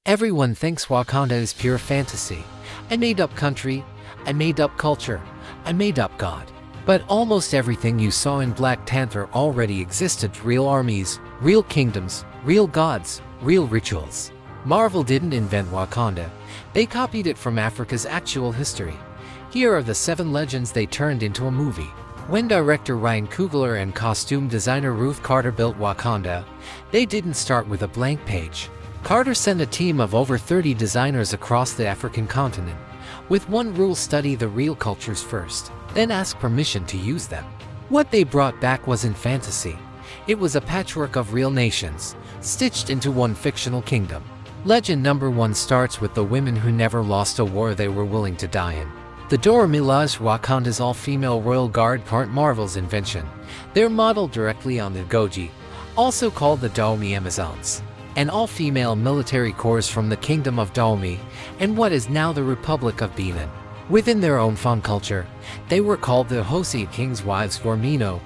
Everyone thinks Wakanda is pure fantasy, a made-up country, a made-up culture, a made-up god. But almost everything you saw in Black Panther already existed: real armies, real kingdoms, real gods, real rituals. Marvel didn't invent Wakanda, they copied it from Africa's actual history. Here are the 7 legends they turned into a movie. When director Ryan Coogler and costume designer Ruth Carter built Wakanda, they didn't start with a blank page. Carter sent a team of over 30 designers across the African continent. With one rule: study the real cultures first, then ask permission to use them. What they brought back wasn't fantasy. It was a patchwork of real nations, stitched into one fictional kingdom. Legend number 1 starts with the women who never lost a war they were willing to die in. The Dora Milaje, Wakanda's all-female royal guard, part Marvel's invention. They're modeled directly on the Goji, also called the Dahomey Amazons, an all-female military corps from the Kingdom of Dahomey and what is now the Republic of Benin. Within their own Fon culture, they were called the Hosi, king's wives, or Mino,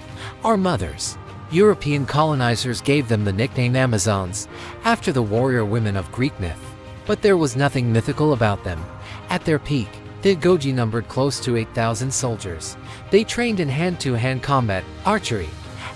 our mothers. European colonizers gave them the nickname Amazons, after the warrior women of Greek myth. But there was nothing mythical about them. At their peak, the Goji numbered close to 8,000 soldiers. They trained in hand-to-hand combat, archery,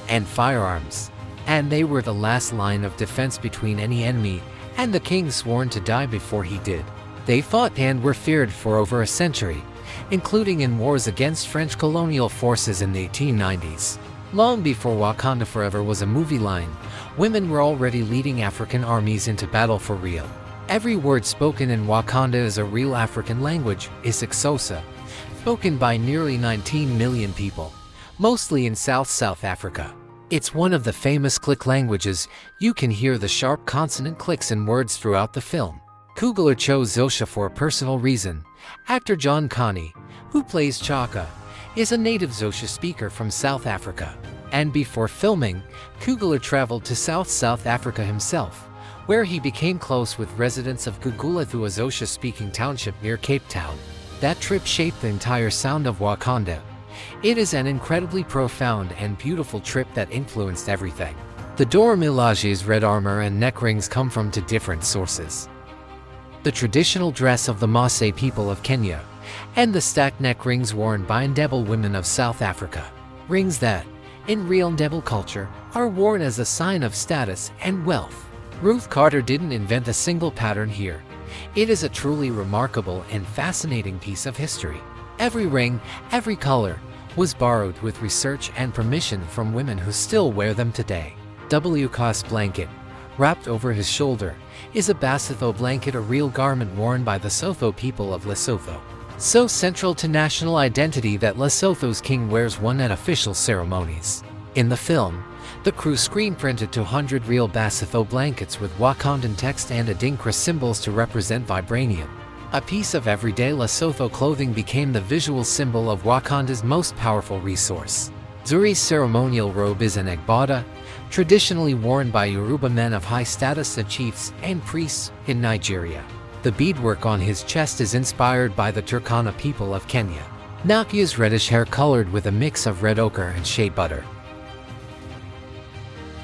and firearms. And they were the last line of defense between any enemy, and the king sworn to die before he did. They fought and were feared for over a century, including in wars against French colonial forces in the 1890s. Long before Wakanda Forever was a movie line, women were already leading African armies into battle for real. Every word spoken in Wakanda is a real African language, isiXhosa, spoken by nearly 19 million people, mostly in South Africa. It's one of the famous click languages. You can hear the sharp consonant clicks in words throughout the film. Coogler chose Xhosa for a personal reason. Actor John Kani, who plays Chaka, is a native Xhosa speaker from South Africa. And before filming, Coogler traveled to South Africa himself, where he became close with residents of Gugulethu, a Xhosa-speaking township near Cape Town. That trip shaped the entire sound of Wakanda. It is an incredibly profound and beautiful trip that influenced everything. The Dora Milaje's red armor and neck rings come from 2 different sources: the traditional dress of the Maasai people of Kenya, and the stacked neck rings worn by Ndebele women of South Africa. Rings that, in real Ndebele culture, are worn as a sign of status and wealth. Ruth Carter didn't invent a single pattern here. It is a truly remarkable and fascinating piece of history. Every ring, every color, was borrowed with research and permission from women who still wear them today. Waka's blanket, wrapped over his shoulder, is a Basotho blanket, a real garment worn by the Sotho people of Lesotho. So central to national identity that Lesotho's king wears one at official ceremonies. In the film, the crew screen printed 200 real Basotho blankets with Wakandan text and Adinkra symbols to represent vibranium. A piece of everyday Lesotho clothing became the visual symbol of Wakanda's most powerful resource. Zuri's ceremonial robe is an agbada, traditionally worn by Yoruba men of high status, the chiefs and priests in Nigeria. The beadwork on his chest is inspired by the Turkana people of Kenya. Nakia's reddish hair, colored with a mix of red ochre and shea butter,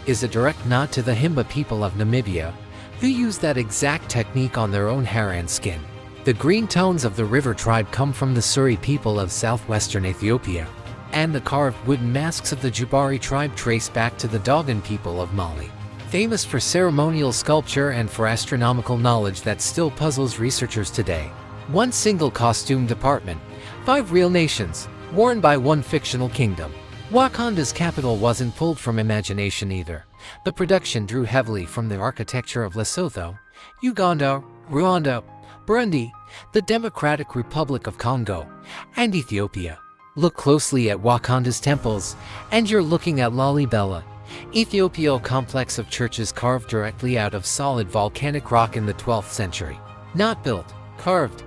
is a direct nod to the Himba people of Namibia, who use that exact technique on their own hair and skin. The green tones of the river tribe come from the Suri people of southwestern Ethiopia, and the carved wooden masks of the Jubari tribe trace back to the Dogon people of Mali. Famous for ceremonial sculpture and for astronomical knowledge that still puzzles researchers today. One single costume department, 5 real nations, worn by one fictional kingdom. Wakanda's capital wasn't pulled from imagination either. The production drew heavily from the architecture of Lesotho, Uganda, Rwanda, Burundi, the Democratic Republic of Congo, and Ethiopia. Look closely at Wakanda's temples, and you're looking at Lalibela, Ethiopia, a complex of churches carved directly out of solid volcanic rock in the 12th century. Not built, carved,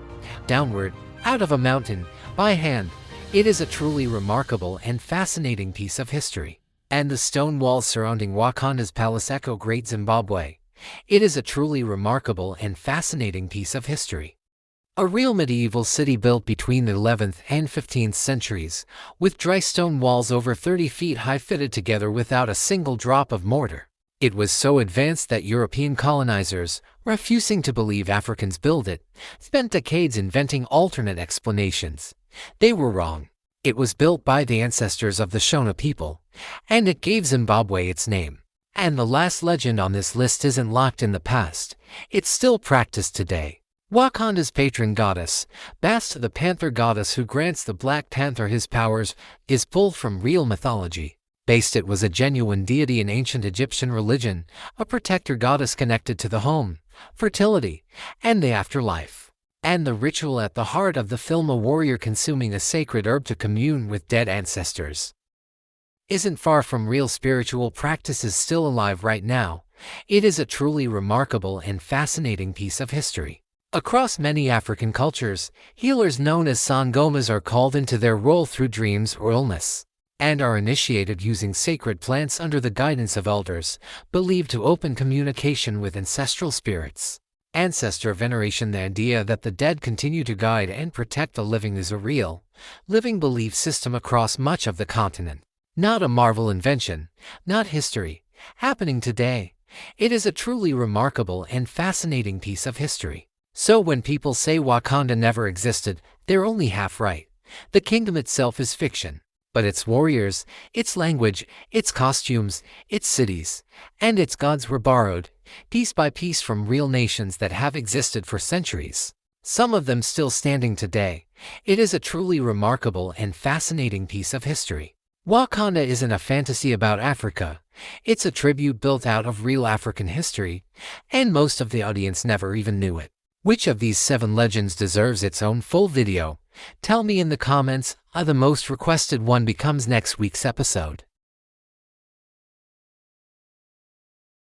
downward, out of a mountain, by hand. It is a truly remarkable and fascinating piece of history. And the stone walls surrounding Wakanda's palace echo great Zimbabwe. It is a truly remarkable and fascinating piece of history. A real medieval city built between the 11th and 15th centuries, with dry stone walls over 30 feet high fitted together without a single drop of mortar. It was so advanced that European colonizers, refusing to believe Africans built it, spent decades inventing alternate explanations. They were wrong. It was built by the ancestors of the Shona people, and it gave Zimbabwe its name. And the last legend on this list isn't locked in the past. It's still practiced today. Wakanda's patron goddess, Bast the panther goddess who grants the Black Panther his powers, is pulled from real mythology. Bast was a genuine deity in ancient Egyptian religion, a protector goddess connected to the home, fertility, and the afterlife. And the ritual at the heart of the film, a warrior consuming a sacred herb to commune with dead ancestors, isn't far from real. Spiritual practices still alive right now. It is a truly remarkable and fascinating piece of history. Across many African cultures, healers known as sangomas are called into their role through dreams or illness, and are initiated using sacred plants under the guidance of elders, believed to open communication with ancestral spirits. Ancestor veneration. The idea that the dead continue to guide and protect the living is a real, living belief system across much of the continent. Not a Marvel invention, not history, happening today. It is a truly remarkable and fascinating piece of history. So when people say Wakanda never existed, they're only half right. The kingdom itself is fiction, but its warriors, its language, its costumes, its cities, and its gods were borrowed, piece by piece, from real nations that have existed for centuries, some of them still standing today. It is a truly remarkable and fascinating piece of history. Wakanda isn't a fantasy about Africa. It's a tribute built out of real African history, and most of the audience never even knew it. Which of these 7 legends deserves its own full video? Tell me in the comments. The most requested one becomes next week's episode.